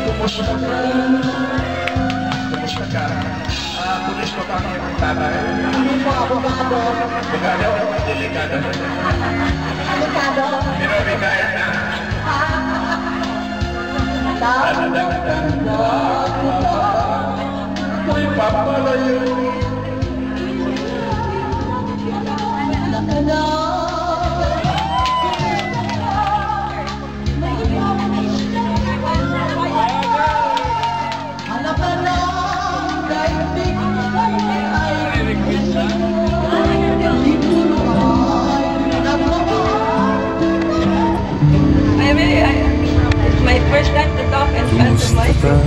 Kumusta ka? Kumusta ka? Pulis pa kami ang tatay. Hindi po ako abogado. Abogado? Delikado. Delikado? Pero may kaya na. May papalayo. My first time to talk in front of my people.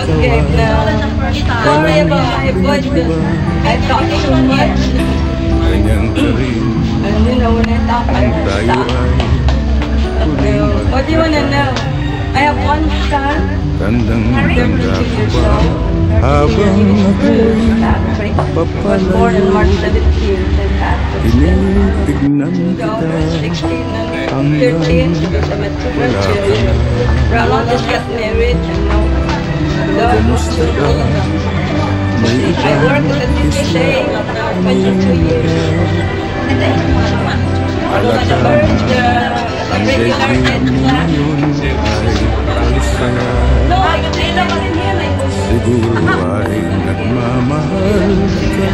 Okay, now, sorry about my voice, I'm talking too much. And you know, when I talk, I stop. Okay, what do you want to know? I have one son, 32 years old. Was born on March 17th and passed. So, 16 and 13, I met two children. Ronald just got married and now I work with a CCA for 22 years. First, a regular no, I can say that in here. Siguro ay nagmamahal ka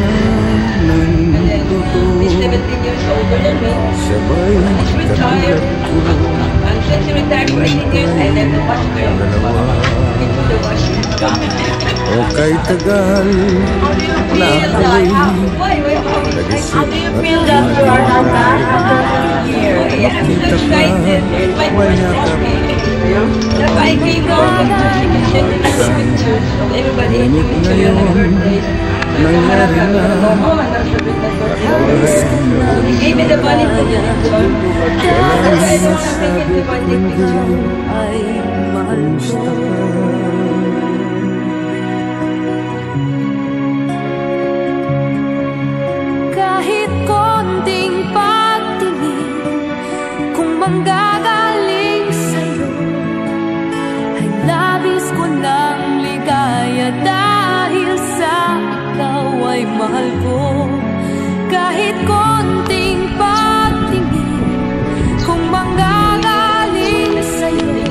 ng totoo. He's 17 years older than me. Sabay Retired. And since he retired for 18 years, I let him watch film. o kay tagal na ako'y How do you feel that you are not back after 1 year? Yeah, I'm so excited. It's my first hobby. That's why I came home. Everybody wish you on a birthday. nangyari na He gave me the money to the picture. I don't have to give the money picture. ay mahal gusto ka. Kahit konting pagtingin, kung manggagaling sa'yo, ay labis ko ng ligaya dahil sa ikaw ay mahal ko. Kahit konting pagtingin, kung manggagaling sa'yo,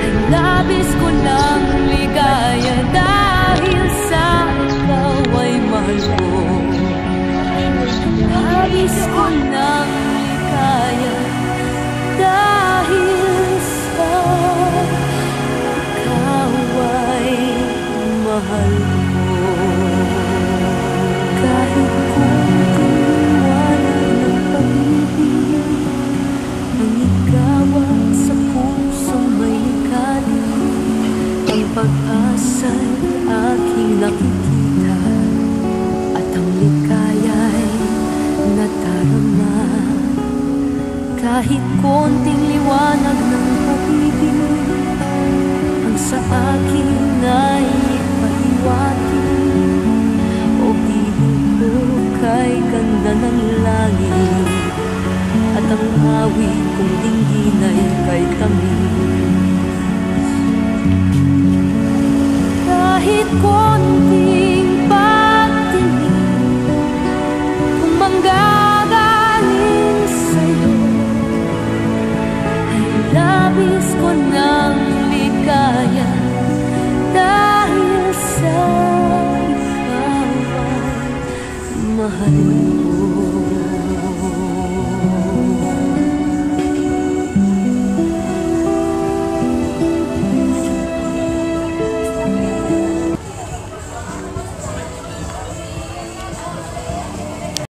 ay labis ko ng ligaya dahil sa ikaw ay mahal ko. Labis ko ng ligaya dahil sa ikaw ay mahal ko. Kahit konting wala ng pag-ibig, ang ikawan sa pusong may likali, ang pag-asa'y aking nakikita, at ang likaya'y nadarama. Kahit konting liwanag ng pag-ibig ang sa akin ay pahiwatig, o bihok kay ganda ng langit, at ang awit kong dinggin ay kay tamis.